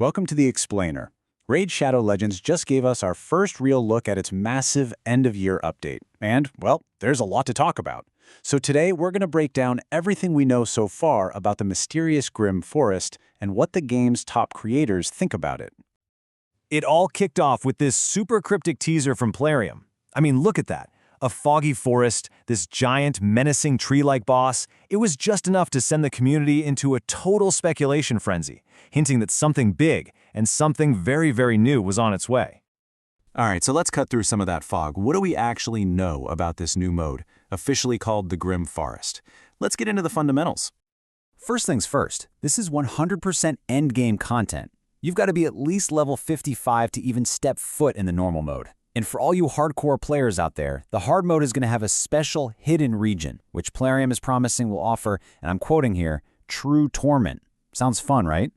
Welcome to The Explainer. Raid Shadow Legends just gave us our first real look at its massive end-of-year update. And, well, there's a lot to talk about. So today we're going to break down everything we know so far about the mysterious Grim Forest and what the game's top creators think about it. It all kicked off with this super cryptic teaser from Plarium. I mean, look at that. A foggy forest, this giant, menacing tree-like boss. It was just enough to send the community into a total speculation frenzy, hinting that something big and something very, very new was on its way. All right, so let's cut through some of that fog. What do we actually know about this new mode, officially called the Grim Forest? Let's get into the fundamentals. First things first, this is 100% endgame content. You've got to be at least level 55 to even step foot in the normal mode. And for all you hardcore players out there, the hard mode is going to have a special hidden region, which Plarium is promising will offer, and I'm quoting here, true torment. Sounds fun, right?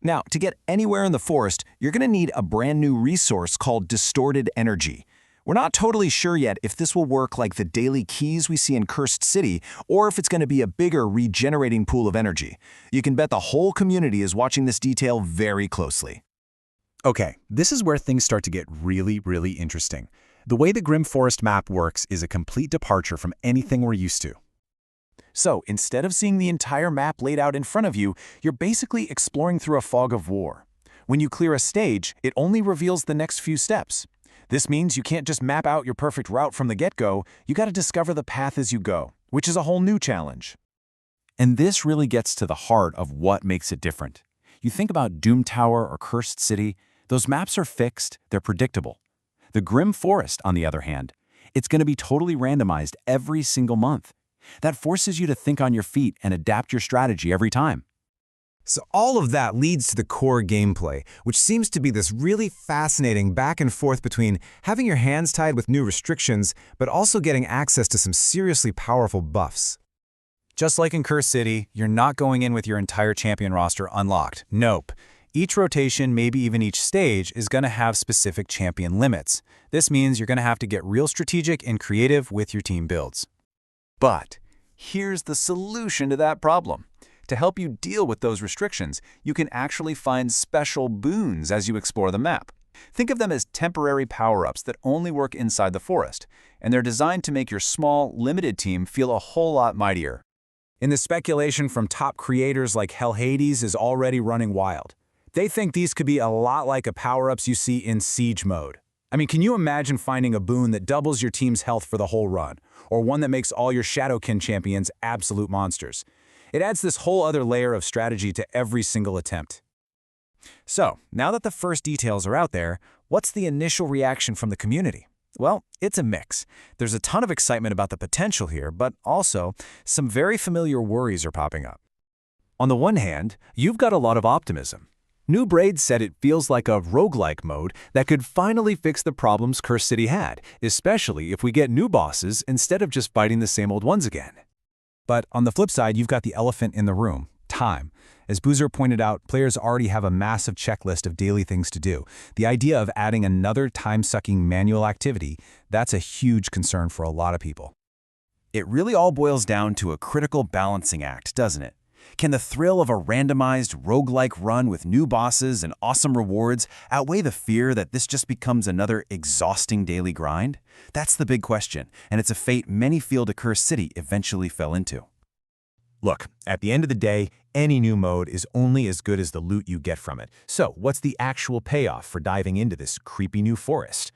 Now, to get anywhere in the forest, you're going to need a brand new resource called Distorted Energy. We're not totally sure yet if this will work like the daily keys we see in Cursed City, or if it's going to be a bigger regenerating pool of energy. You can bet the whole community is watching this detail very closely. Okay, this is where things start to get really interesting. The way the Grim Forest map works is a complete departure from anything we're used to. So, instead of seeing the entire map laid out in front of you, you're basically exploring through a fog of war. When you clear a stage, it only reveals the next few steps. This means you can't just map out your perfect route from the get-go, you gotta discover the path as you go, which is a whole new challenge. And this really gets to the heart of what makes it different. You think about Doom Tower or Cursed City, those maps are fixed, they're predictable. The Grim Forest, on the other hand, it's going to be totally randomized every single month. That forces you to think on your feet and adapt your strategy every time. So all of that leads to the core gameplay, which seems to be this really fascinating back and forth between having your hands tied with new restrictions, but also getting access to some seriously powerful buffs. Just like in Cursed City, you're not going in with your entire champion roster unlocked. Nope. Each rotation, maybe even each stage, is going to have specific champion limits. This means you're going to have to get real strategic and creative with your team builds. But here's the solution to that problem. To help you deal with those restrictions, you can actually find special boons as you explore the map. Think of them as temporary power-ups that only work inside the forest, and they're designed to make your small, limited team feel a whole lot mightier. And the speculation from top creators like Hell Hades is already running wild. They think these could be a lot like the power-ups you see in Siege mode. I mean, can you imagine finding a boon that doubles your team's health for the whole run, or one that makes all your Shadowkin champions absolute monsters? It adds this whole other layer of strategy to every single attempt. So, now that the first details are out there, what's the initial reaction from the community? Well, it's a mix. There's a ton of excitement about the potential here, but also some very familiar worries are popping up. On the one hand, you've got a lot of optimism. New Braid said it feels like a roguelike mode that could finally fix the problems Cursed City had, especially if we get new bosses instead of just fighting the same old ones again. But on the flip side, you've got the elephant in the room, time. As Boozer pointed out, players already have a massive checklist of daily things to do. The idea of adding another time-sucking manual activity, that's a huge concern for a lot of people. It really all boils down to a critical balancing act, doesn't it? Can the thrill of a randomized, roguelike run with new bosses and awesome rewards outweigh the fear that this just becomes another exhausting daily grind? That's the big question, and it's a fate many feel the Cursed City eventually fell into. Look, at the end of the day, any new mode is only as good as the loot you get from it. So, what's the actual payoff for diving into this creepy new forest?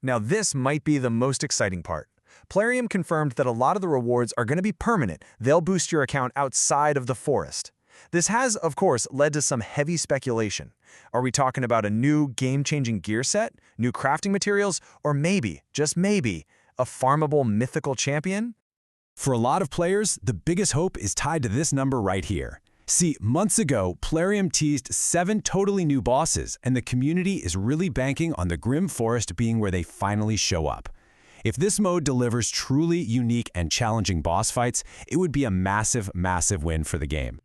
Now, this might be the most exciting part. Plarium confirmed that a lot of the rewards are going to be permanent. They'll boost your account outside of the forest. This has, of course, led to some heavy speculation. Are we talking about a new game-changing gear set, new crafting materials, or maybe, just maybe, a farmable mythical champion? For a lot of players, the biggest hope is tied to this number right here. See, months ago, Plarium teased 7 totally new bosses, and the community is really banking on the Grim Forest being where they finally show up. If this mode delivers truly unique and challenging boss fights, it would be a massive win for the game.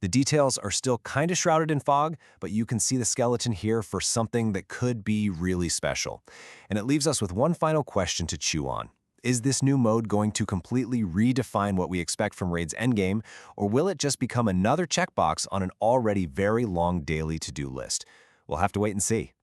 The details are still kind of shrouded in fog, but you can see the skeleton here for something that could be really special. And it leaves us with one final question to chew on. Is this new mode going to completely redefine what we expect from Raid's endgame, or will it just become another checkbox on an already very long daily to-do list? We'll have to wait and see.